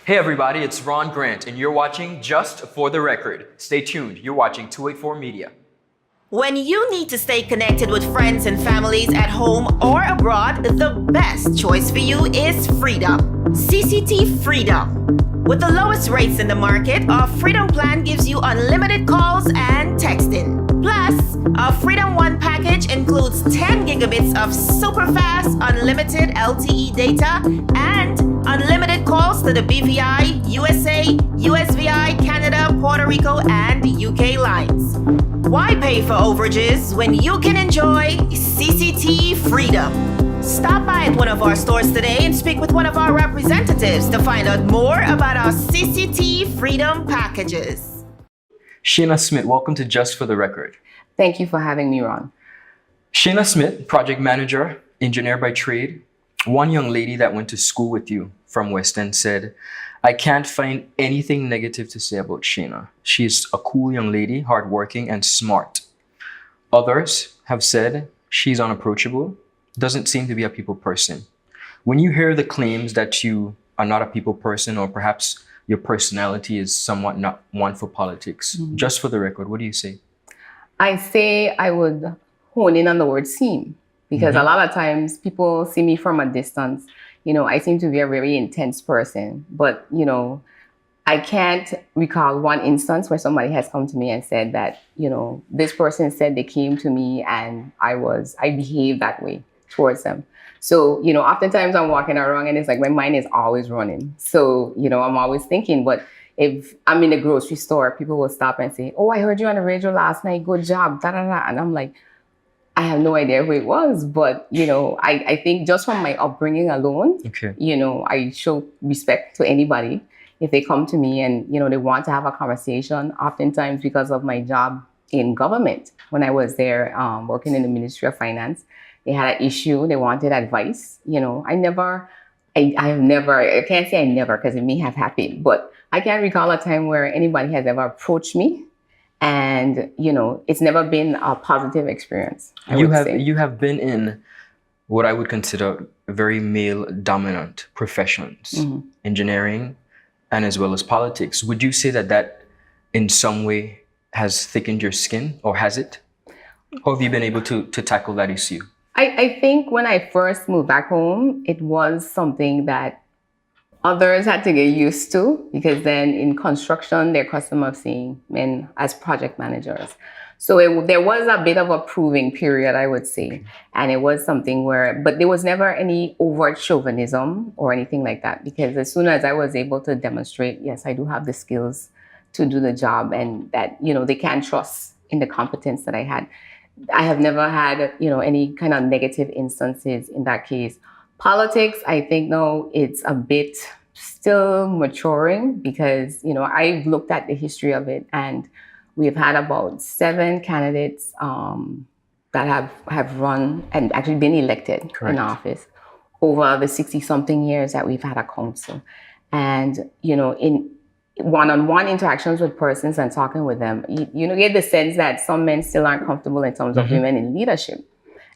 Hey everybody, it's Ronn Grant, and you're watching Just for the Record. Stay tuned, you're watching 284 Media. When you need to stay connected with friends and families at home or abroad, the best choice for you is Freedom. CCT Freedom. With the lowest rates in the market, our Freedom plan gives you unlimited calls and texting. Plus, our Freedom One package includes 10 gigabits of super fast, unlimited LTE data and unlimited calls to the BVI, USA, USVI, Canada, Puerto Rico, and UK lines. Why pay for overages when you can enjoy CCT Freedom? Stop by at one of our stores today and speak with one of our representatives to find out more about our CCT Freedom packages. Shaina Smith, welcome to Just for the Record. Thank you for having me, Ron. Shaina Smith, project manager, engineer by trade. One young lady that went to school with you from West End said, "I can't find anything negative to say about Shaina. She's a cool young lady, hardworking and smart." Others have said she's unapproachable, doesn't seem to be a people person. When you hear the claims that you are not a people person, or perhaps your personality is somewhat not one for politics, just for the record, what do you say? I say I would hone in on the word seem, because a lot of times people see me from a distance. You know, I seem to be a very intense person, but, you know, I can't recall one instance where somebody has come to me and said that, you know, this person said they came to me and I behaved that way towards them. So, you know, oftentimes I'm walking around and it's like my mind is always running. So, you know, I'm always thinking, but if I'm in the grocery store, people will stop and say, "Oh, I heard you on the radio last night. Good job." Da, da, da. And I'm like, I have no idea who it was. But, you know, I think just from my upbringing alone, you know, I show respect to anybody. If they come to me and, you know, they want to have a conversation, oftentimes because of my job in government, when I was there working in the Ministry of Finance, they had an issue, they wanted advice. You know, I can't say I never, because it may have happened, but I can't recall a time where anybody has ever approached me. And, you know, it's never been a positive experience. You have been in what I would consider very male dominant professions, engineering, and as well as politics. Would you say that that in some way has thickened your skin, or has it? How have you been able to tackle that issue? I think when I first moved back home, it was something that others had to get used to, because then in construction, they're accustomed of seeing men as project managers. So there was a bit of a proving period, I would say. And it was something but there was never any overt chauvinism or anything like that, because as soon as I was able to demonstrate, yes, I do have the skills to do the job, and that, you know, they can trust in the competence that I had. I have never had, you know, any kind of negative instances in that case. Politics, I think, no, it's a bit still maturing, because, you know, I've looked at the history of it, and we've had about 7 candidates that have run and actually been elected in office over the 60-something years that we've had a council. And, you know, in one-on-one interactions with persons and talking with them, you know, get the sense that some men still aren't comfortable in terms of women in leadership.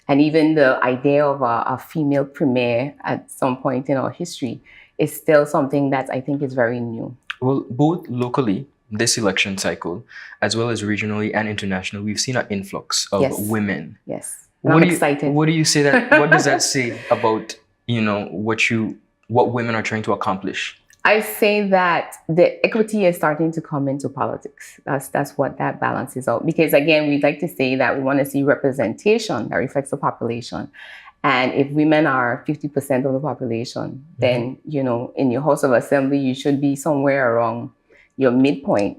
And even the idea of a female premier at some point in our history is still something that I think is very new. Well, both locally, this election cycle, as well as regionally and internationally, we've seen an influx of women. Yes, I'm excited. What do you say that? What does that say about, you know, what women are trying to accomplish? I say that the equity is starting to come into politics. That's what that balances out. Because again, we'd like to say that we want to see representation that reflects the population. And if women are 50% of the population, then, you know, in your House of Assembly, you should be somewhere around your midpoint.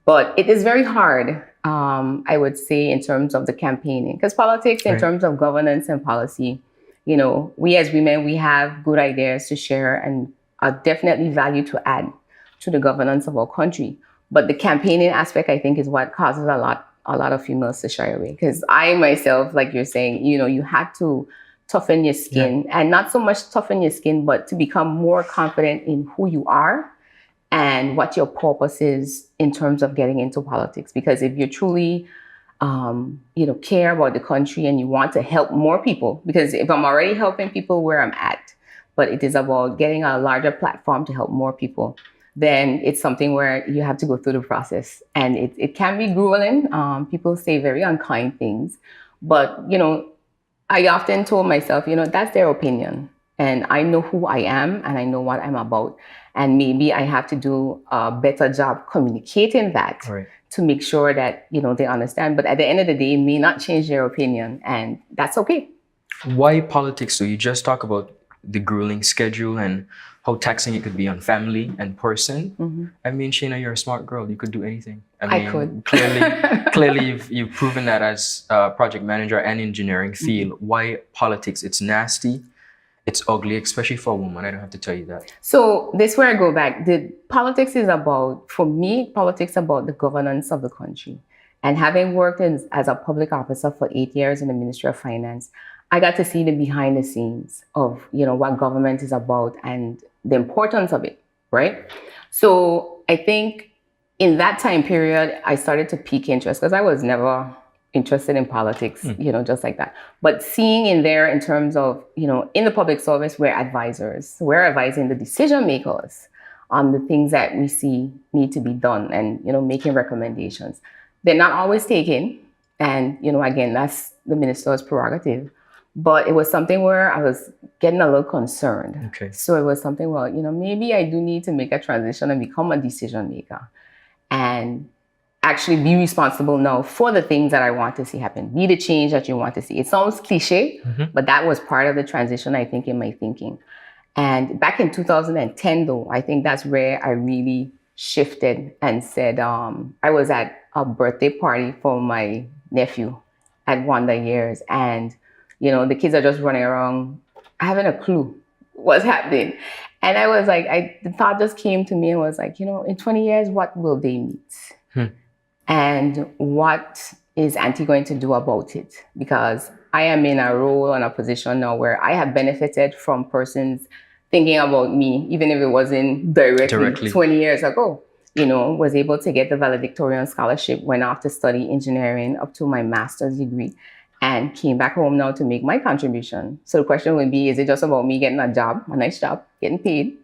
But it is very hard, I would say, in terms of the campaigning. Because politics, in terms of governance and policy, you know, we as women, we have good ideas to share and definitely value to add to the governance of our country. But the campaigning aspect, I think, is what causes a lot of females to shy away. Because I myself, like you're saying, you know, you had to toughen your skin, and not so much toughen your skin, but to become more confident in who you are and what your purpose is in terms of getting into politics. Because if you truly, you know, care about the country and you want to help more people, because if I'm already helping people where I'm at, but it is about getting a larger platform to help more people, then it's something where you have to go through the process. And it can be grueling. People say very unkind things. But, I often told myself, that's their opinion. And I know who I am and I know what I'm about. And maybe I have to do a better job communicating that to make sure that, they understand. But at the end of the day, it may not change their opinion. And that's okay. Why politics? So you just talk about the grueling schedule and how taxing it could be on family and person. I mean, Shaina, you're a smart girl. You could do anything. I could. Clearly, you've proven that as a project manager and engineering field. Why politics? It's nasty. It's ugly, especially for a woman. I don't have to tell you that. So this is where I go back. The politics is about, for me, politics about the governance of the country. And having worked as a public officer for 8 years in the Ministry of Finance, I got to see the behind the scenes of, what government is about and the importance of it, right? So I think in that time period, I started to pique interest because I was never interested in politics, just like that. But seeing in there in terms of, in the public service, we're advisors. We're advising the decision makers on the things that we see need to be done and, making recommendations. They're not always taken. And, again, that's the minister's prerogative. But it was something where I was getting a little concerned. Okay. So it was something, well, maybe I do need to make a transition and become a decision maker and actually be responsible now for the things that I want to see happen. Be the change that you want to see. It sounds cliche, but that was part of the transition, I think, in my thinking. And back in 2010, though, I think that's where I really shifted and said, I was at a birthday party for my nephew at Wonder Years. And the kids are just running around, having a clue what's happening. And I was like, the thought just came to me and was like, in 20 years, what will they meet? And what is Auntie going to do about it? Because I am in a role and a position now where I have benefited from persons thinking about me, even if it wasn't directly. 20 years ago. Was able to get the valedictorian scholarship, went off to study engineering up to my master's degree. And came back home now to make my contribution. So the question would be, is it just about me getting a job, a nice job, getting paid,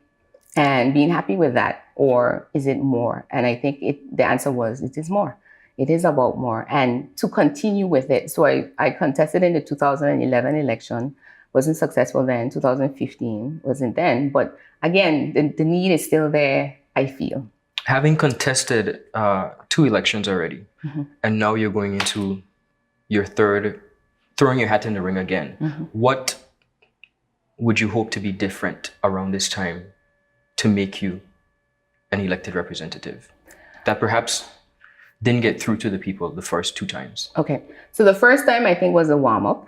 and being happy with that? Or is it more? And I think the answer was, it is more. It is about more. And to continue with it. So I contested in the 2011 election, wasn't successful then, 2015 wasn't then. But again, the need is still there, I feel. Having contested 2 elections already, and now you're going into your third, throwing your hat in the ring again. What would you hope to be different around this time to make you an elected representative that perhaps didn't get through to the people the first 2 times? Okay. So the first time I think was a warm-up.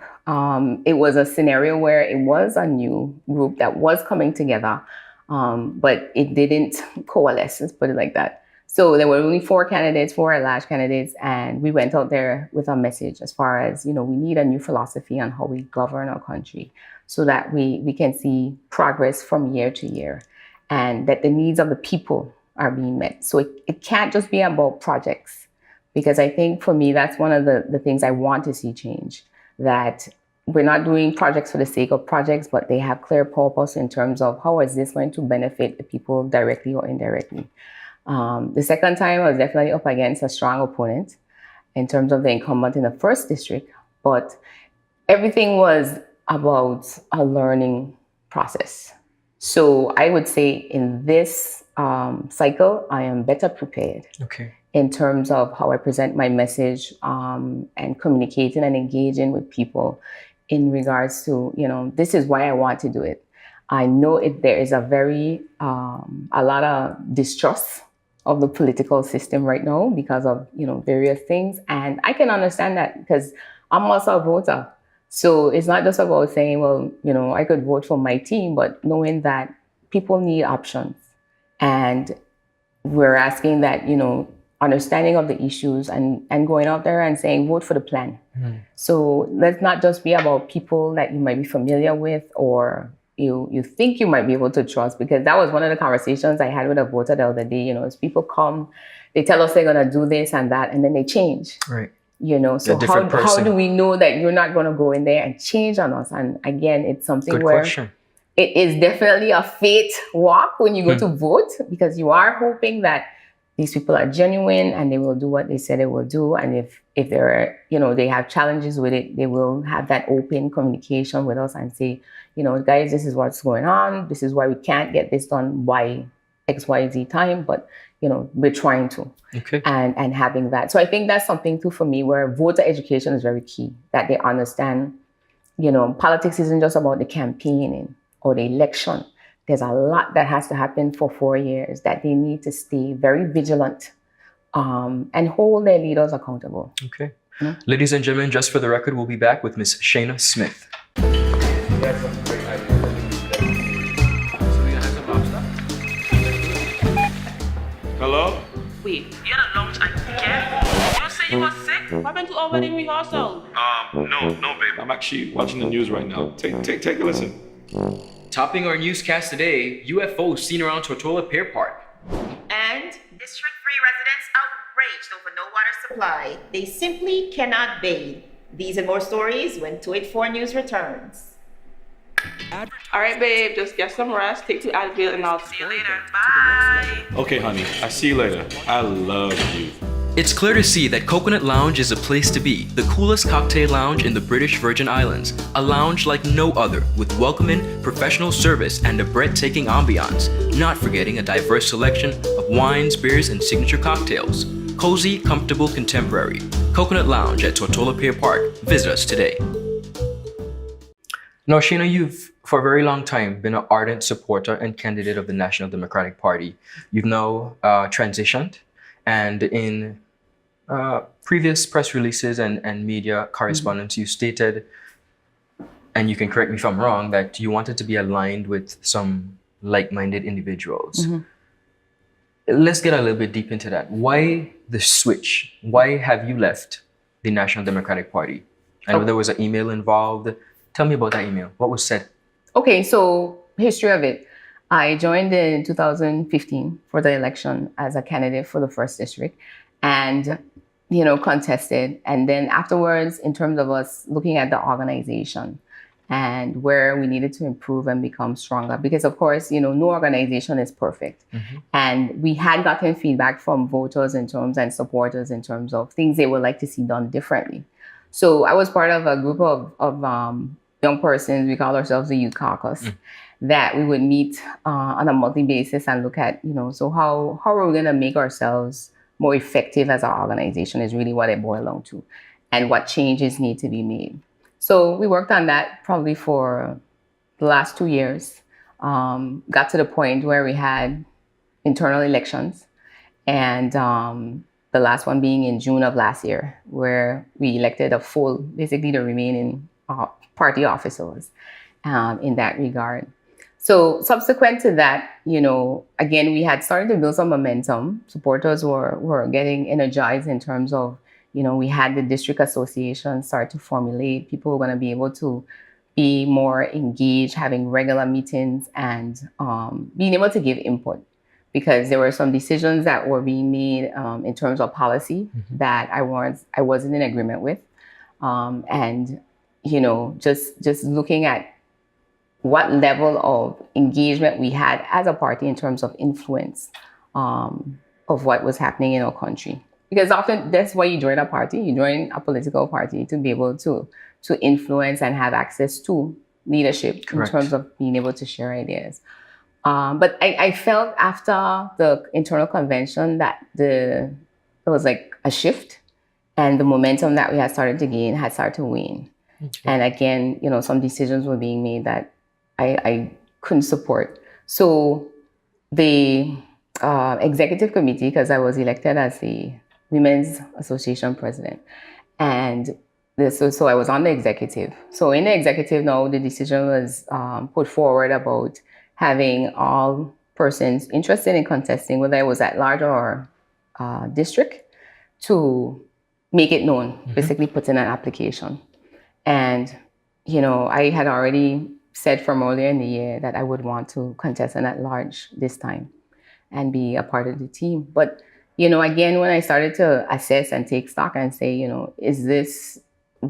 It was a scenario where it was a new group that was coming together, but it didn't coalesce, let's put it like that. So there were only 4 candidates, 4 at-large candidates, and we went out there with a message as far as, we need a new philosophy on how we govern our country so that we can see progress from year to year and that the needs of the people are being met. So it can't just be about projects, because I think for me, that's one of the things I want to see change, that we're not doing projects for the sake of projects, but they have clear purpose in terms of how is this going to benefit the people directly or indirectly. The second time I was definitely up against a strong opponent in terms of the incumbent in the first district, but everything was about a learning process. So I would say in this cycle, I am better prepared in terms of how I present my message and communicating and engaging with people in regards to, this is why I want to do it. I know there is a lot of distrust of the political system right now because of, various things. And I can understand that because I'm also a voter. So it's not just about saying, well, I could vote for my team, but knowing that people need options. And we're asking that, understanding of the issues and going out there and saying, vote for the plan. So let's not just be about people that you might be familiar with or you think you might be able to trust, because that was one of the conversations I had with a voter the other day. As people come, they tell us they're going to do this and that, and then they change. Right. So how do we know that you're not going to go in there and change on us? And again, it's something Good question. it is definitely a fate walk when you go to vote, because you are hoping that these people are genuine and they will do what they said they will do. And if they're, they have challenges with it, they will have that open communication with us and say, guys, this is what's going on. This is why we can't get this done by XYZ time, but we're trying to. Okay. And having that. So I think that's something too for me, where voter education is very key, that they understand, politics isn't just about the campaigning or the election. There's a lot that has to happen for 4 years, that they need to stay very vigilant and hold their leaders accountable. Okay. Ladies and gentlemen, just for the record, we'll be back with Miss Shaina Smith. Hello? Wait, you had a long time again? You say you were sick? What happened to our wedding rehearsal? No, babe. I'm actually watching the news right now. Take a listen. Topping our newscast today, UFOs seen around Tortola Pier Park. And District 3 residents outraged over no water supply. They simply cannot bathe. These and more stories when 284 News returns. All right, babe, just get some rest, take 2 Advil, and I'll see you later. Bye. Okay, honey. I see you later. I love you. It's clear to see that Coconut Lounge is a place to be, the coolest cocktail lounge in the British Virgin Islands. A lounge like no other, with welcoming, professional service, and a breathtaking ambiance. Not forgetting a diverse selection of wines, beers, and signature cocktails. Cozy, comfortable, contemporary. Coconut Lounge at Tortola Pier Park. Visit us today. Now, Shaina, you've for a very long time been an ardent supporter and candidate of the National Democratic Party. You've now transitioned, and in previous press releases and media correspondence, you stated, and you can correct me if I'm wrong, that you wanted to be aligned with some like-minded individuals. Let's get a little bit deep into that. Why the switch? Why have you left the National Democratic Party? I know there was an email involved. Tell me about that email. What was said? Okay, so history of it. I joined in 2015 for the election as a candidate for the 1st District, and contested. And then afterwards, in terms of us looking at the organization and where we needed to improve and become stronger, because of course, no organization is perfect. And we had gotten feedback from voters and supporters in terms of things they would like to see done differently. So I was part of a group of young persons. We call ourselves the Youth Caucus, that we would meet on a monthly basis and look at, so how are we going to make ourselves more effective as an organization is really what it boiled down to, and what changes need to be made. So we worked on that probably for the last 2 years, got to the point where we had internal elections, and the last one being in June of last year, where we elected basically the remaining party officers in that regard. So subsequent to that, again, we had started to build some momentum. Supporters were getting energized in terms of, we had the district association start to formulate. People were going to be able to be more engaged, having regular meetings, and being able to give input, because there were some decisions that were being made in terms of policy that I wasn't in agreement with. And, just looking at what level of engagement we had as a party in terms of influence of what was happening in our country. Because often that's why you join a party. You join a political party to be able to influence and have access to leadership. Correct. In terms of being able to share ideas. But I felt after the internal convention that there was like a shift, and the momentum that we had started to gain had started to wane. Okay. And again, some decisions were being made that I couldn't support. So the executive committee, because I was elected as the Women's Association president, and so I was on the executive. So in the executive now, the decision was put forward about having all persons interested in contesting, whether it was at large or district, to make it known, basically put in an application. And, I had already said from earlier in the year that I would want to contest an at-large this time and be a part of the team. But, again, when I started to assess and take stock and say, is this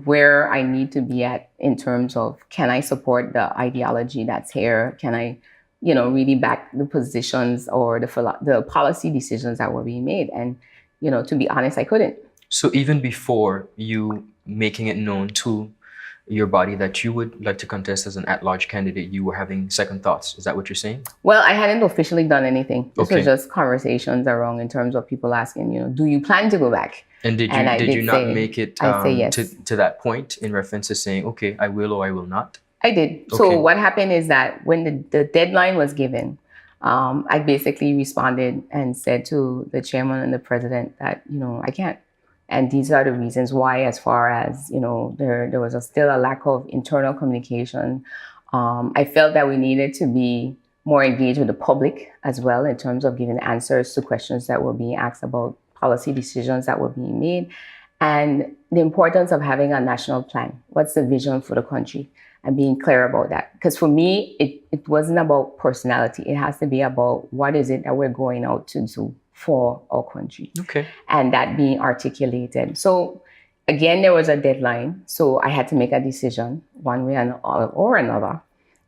where I need to be at in terms of, can I support the ideology that's here? Can I, really back the positions or the policy decisions that were being made? And, to be honest, I couldn't. So even before you making it known to your body that you would like to contest as an at-large candidate, you were having second thoughts. Is that what you're saying? Well, I hadn't officially done anything. This Okay. was just conversations around in terms of people asking, do you plan to go back? And did you not make it I say yes. to that point in reference to saying, okay, I will or I will not? I did. Okay. So what happened is that when the deadline was given, I basically responded and said to the chairman and the president that, I can't. And these are the reasons why, as far as, there was still a lack of internal communication. I felt that we needed to be more engaged with the public as well in terms of giving answers to questions that were being asked about policy decisions that were being made, and the importance of having a national plan. What's the vision for the country? And being clear about that. Because for me, it wasn't about personality. It has to be about what is it that we're going out to do for our country. Okay. And that being articulated. So again, there was a deadline. So I had to make a decision one way or another.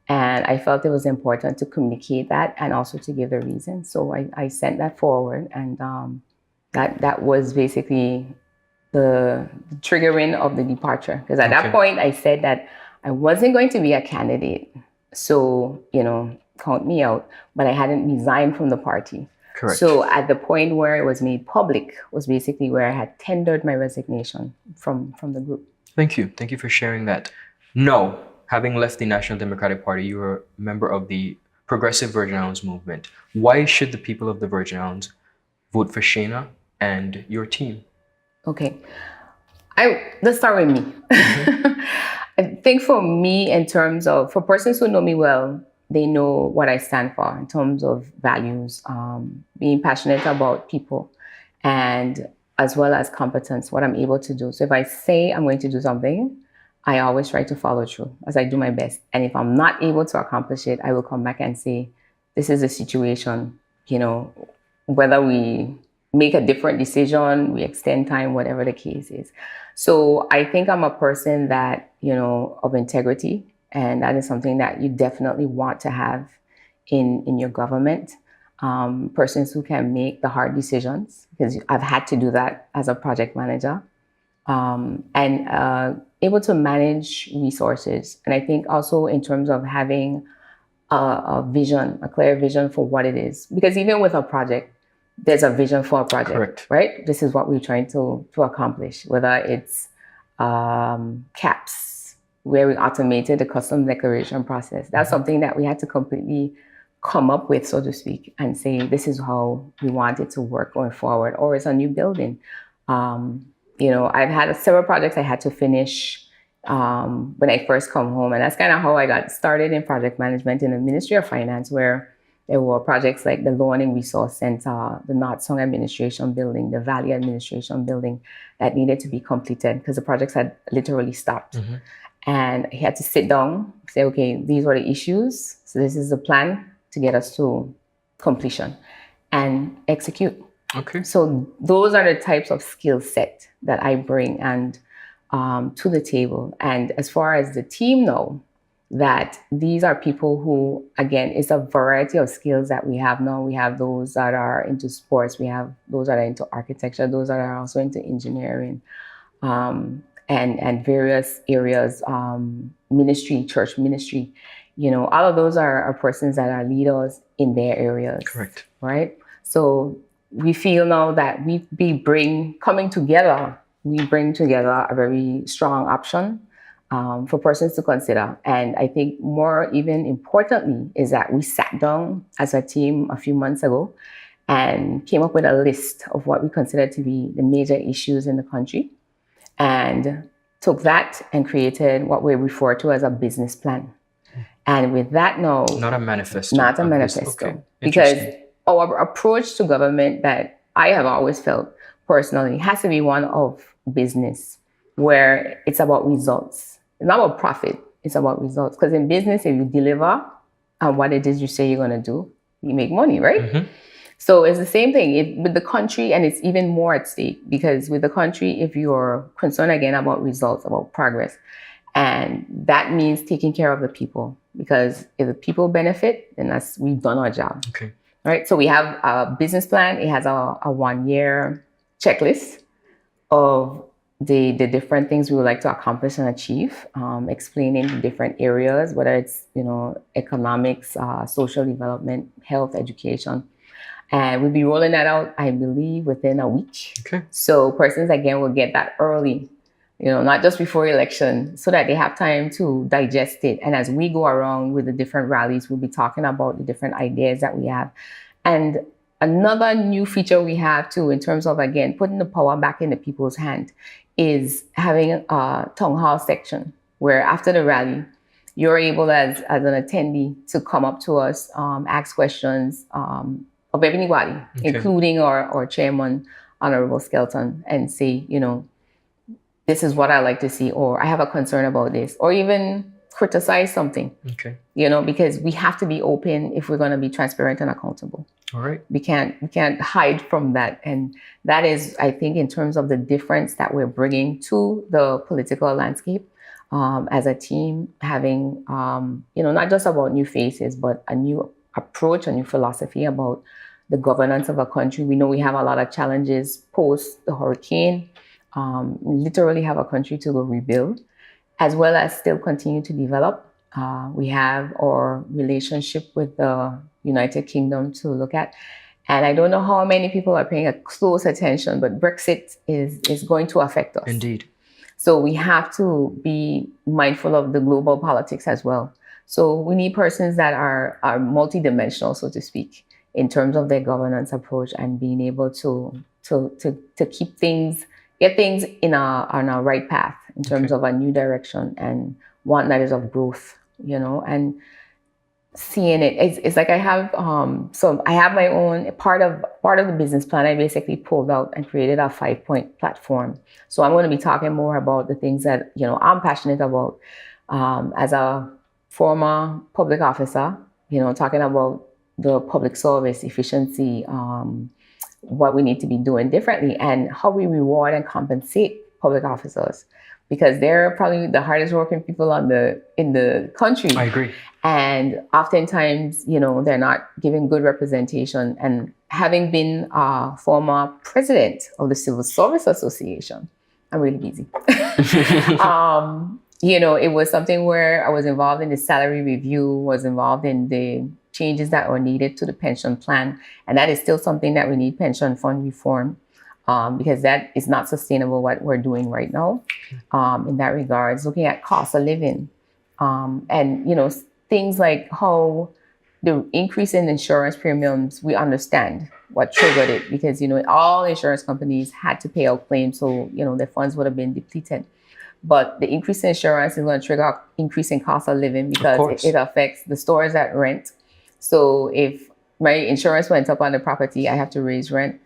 And I felt it was important to communicate that and also to give the reason. So I sent that forward, and that was basically the triggering of the departure. Because at that point, I said that I wasn't going to be a candidate. So, count me out. But I hadn't resigned from the party. Correct. So at the point where it was made public was basically where I had tendered my resignation from the group. Thank you. Thank you for sharing that. No, having left the National Democratic Party, you were a member of the Progressive Virgin Islands movement. Why should the people of the Virgin Islands vote for Shaina and your team? Okay. Let's start with me. I think for me, in terms of, for persons who know me well, they know what I stand for in terms of values, being passionate about people, and as well as competence, what I'm able to do. So if I say I'm going to do something, I always try to follow through as I do my best. And if I'm not able to accomplish it, I will come back and say, this is the situation, whether we make a different decision, we extend time, whatever the case is. So I think I'm a person that, of integrity. And that is something that you definitely want to have in your government. Persons who can make the hard decisions, because I've had to do that as a project manager. And able to manage resources. And I think also in terms of having a vision, a clear vision for what it is. Because even with a project, there's a vision for a project. Correct. Right? This is what we're trying to accomplish, whether it's CAPS, where we automated the custom declaration process. That's something that we had to completely come up with, so to speak, and say, this is how we want it to work going forward. Or it's a new building. I've had several projects I had to finish when I first come home. And that's kind of how I got started in project management in the Ministry of Finance, where there were projects like the Learning Resource Center, the North Song Administration Building, the Valley Administration Building that needed to be completed because the projects had literally stopped. Mm-hmm. And I had to sit down, say, okay, these are the issues. So this is the plan to get us to completion and execute. Okay. So those are the types of skill set that I bring and to the table. And as far as the team know, that these are people who, again, it's a variety of skills that we have now. We have those that are into sports. We have those that are into architecture. Those that are also into engineering. And various areas, ministry, church ministry, all of those are persons that are leaders in their areas. Correct. Right? So we feel now that we bring together a very strong option for persons to consider. And I think more even importantly is that we sat down as a team a few months ago and came up with a list of what we consider to be the major issues in the country, and took that and created what we refer to as a business plan. And with that now... Not a manifesto. Not a manifesto. Okay. Because our approach to government that I have always felt personally has to be one of business, where it's about results. It's not about profit, it's about results. Because in business, if you deliver on what it is you say you're going to do, you make money, right? Mm-hmm. So it's the same thing with the country, and it's even more at stake because with the country, if you're concerned again about results, about progress, and that means taking care of the people, because if the people benefit, then we've done our job. Okay. Right. So we have a business plan. It has a 1 year checklist of the different things we would like to accomplish and achieve, explaining the different areas, whether it's, economics, social development, health, education. And we'll be rolling that out, I believe, within a week. Okay. So persons, again, will get that early, not just before election, so that they have time to digest it. And as we go around with the different rallies, we'll be talking about the different ideas that we have. And another new feature we have too, in terms of, again, putting the power back in the people's hand, is having a town hall section where after the rally, you're able as an attendee to come up to us, ask questions of anybody, including our chairman, Honorable Skelton, and say, this is what I like to see, or I have a concern about this, or even criticize something. Okay. Because we have to be open if we're going to be transparent and accountable. All right. We can't hide from that. And that is, I think, in terms of the difference that we're bringing to the political landscape as a team, having, not just about new faces, but a new approach, a new philosophy about the governance of a country. We know we have a lot of challenges post the hurricane, literally have a country to go rebuild, as well as still continue to develop. We have our relationship with the United Kingdom to look at. And I don't know how many people are paying a close attention, but Brexit is going to affect us. Indeed. So we have to be mindful of the global politics as well. So we need persons that are multidimensional, so to speak, in terms of their governance approach and being able to keep things, get things on a right path in terms of a new direction and one that is of growth, and seeing it. It's like I have so I have my own part of the business plan. I basically pulled out and created a 5-point platform. So I'm going to be talking more about the things that I'm passionate about as a former public officer. Talking about the public service efficiency, what we need to be doing differently, and how we reward and compensate public officers, because they're probably the hardest working people in the country. I agree. And oftentimes, they're not given good representation. And having been a former president of the Civil Service Association, I'm really busy. It was something where I was involved in the salary review, was involved in the changes that were needed to the pension plan. And that is still something that we need pension fund reform, because that is not sustainable what we're doing right now in that regards, looking at cost of living. And, things like how the increase in insurance premiums, we understand what triggered it, because, all insurance companies had to pay out claims. So, their funds would have been depleted. But the increase in insurance is going to trigger increase in cost of living, because it affects the stores that rent. So if my insurance went up on the property, I have to raise rent.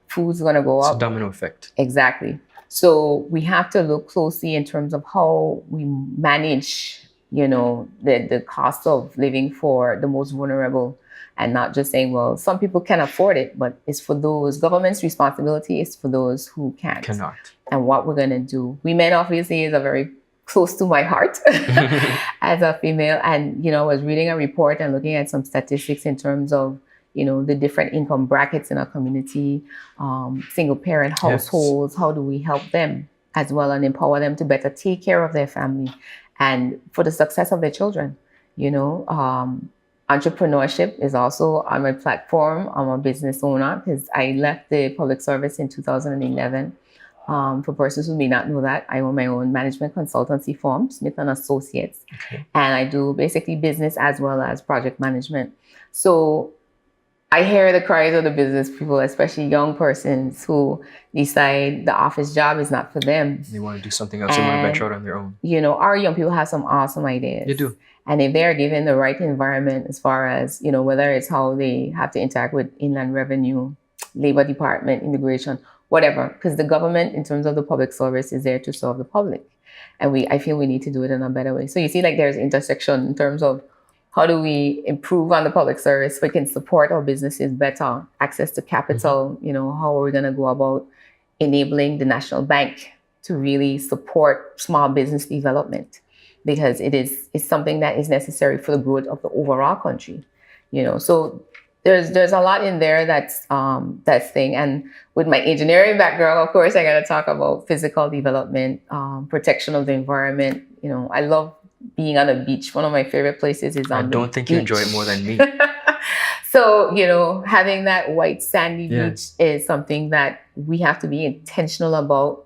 Food's going to go up. It's a domino effect. Exactly. So we have to look closely in terms of how we manage, the cost of living for the most vulnerable, and not just saying, well, some people can afford it, but it's for those. Government's responsibility is for those who can't. Cannot. And what we're going to do. Women obviously is a very close to my heart as a female. And, I was reading a report and looking at some statistics in terms of, the different income brackets in our community, single parent households. Yes. How do we help them as well and empower them to better take care of their family and for the success of their children? Entrepreneurship is also on my platform. I'm a business owner because I left the public service in 2011. For persons who may not know that, I own my own management consultancy firm, Smith & Associates. Okay. And I do basically business as well as project management. So I hear the cries of the business people, especially young persons who decide the office job is not for them. They want to do something else. They want to venture out on their own. Our young people have some awesome ideas. They do. And if they're given the right environment as far as, whether it's how they have to interact with Inland Revenue, Labor Department, immigration, whatever, because the government, in terms of the public service, is there to serve the public. And I feel we need to do it in a better way. So you see, there's intersection in terms of how do we improve on the public service so we can support our businesses better, access to capital, how are we going to go about enabling the National Bank to really support small business development, because it's something that is necessary for the growth of the overall country. So there's a lot in there that's thing. And with my engineering background, of course, I got to talk about physical development, protection of the environment. I love being on a beach. One of my favorite places is on the beach. I don't think you enjoy it more than me. So, having that white sandy Yeah. beach is something that we have to be intentional about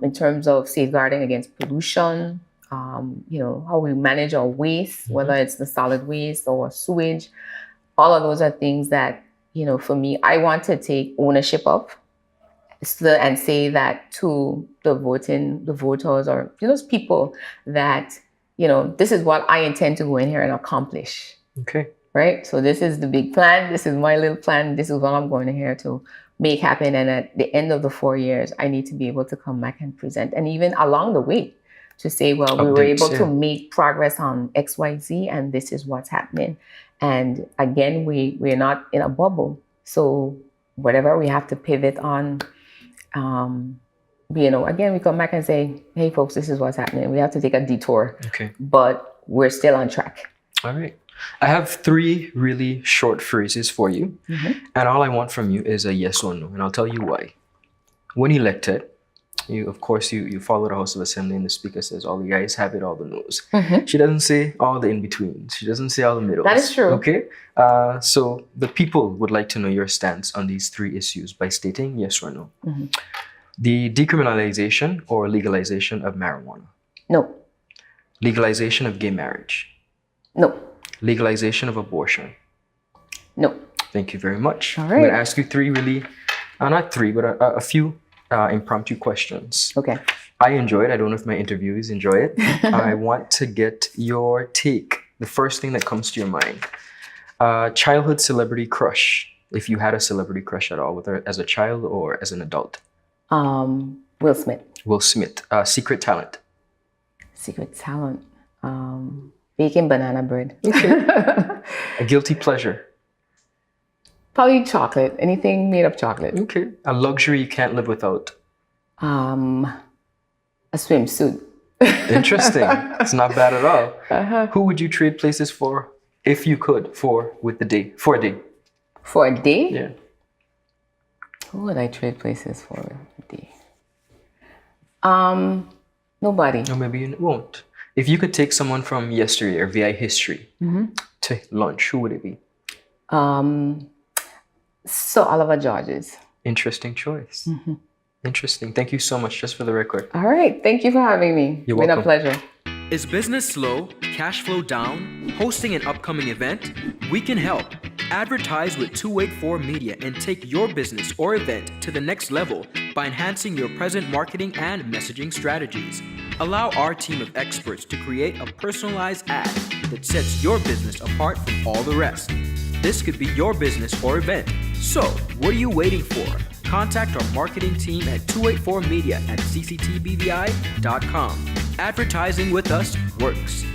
in terms of safeguarding against pollution, how we manage our waste, whether it's the solid waste or sewage. All of those are things that, for me, I want to take ownership of and say that to the voters or those people that, this is what I intend to go in here and accomplish. Okay. Right? So this is the big plan. This is my little plan. This is what I'm going in here to make happen. And at the end of the 4 years, I need to be able to come back and present. And even along the way to say, well, we were Updates, able to make progress on X, Y, Z, and this is what's happening. And again, we're not in a bubble. So whatever we have to pivot on, again, we come back and say, hey, folks, this is what's happening. We have to take a detour. Okay. But we're still on track. All right. I have 3 really short phrases for you. And all I want from you is a yes or no. And I'll tell you why. When elected, you follow the House of Assembly and the Speaker says, all the guys have it, all the no's. She doesn't say all the in-betweens. She doesn't say all the middles. That is true. Okay? So the people would like to know your stance on these 3 issues by stating yes or no. The decriminalization or legalization of marijuana. No. Legalization of gay marriage. No. Legalization of abortion. No. Thank you very much. All I'm going to right. ask you 3 really, not 3, but a few impromptu questions. Okay. I enjoy it. I don't know if my interviewees enjoy it. I want to get your take. The first thing that comes to your mind. Childhood celebrity crush. If you had a celebrity crush at all, whether as a child or as an adult. Will Smith. Will Smith. Secret talent. Secret talent. Baking banana bread. A guilty pleasure. Probably chocolate. Anything made of chocolate. Okay. A luxury you can't live without. A swimsuit. Interesting. It's not bad at all. Who would you trade places for if you could for a day? For a day? Yeah. Who would I trade places for a day? Nobody. Or maybe you won't. If you could take someone from yesteryear, VI history, to lunch, who would it be? So Oliver Georges. Interesting choice. Interesting. Thank you so much, just for the record. All right. Thank you for having me. You're It's been welcome. a pleasure. Is business slow? Cash flow down? Hosting an upcoming event? We can help. Advertise with 284 Media and take your business or event to the next level by enhancing your present marketing and messaging strategies. Allow our team of experts to create a personalized ad that sets your business apart from all the rest. This could be your business or event. So, what are you waiting for? Contact our marketing team at 284media@cctbvi.com. Advertising with us works.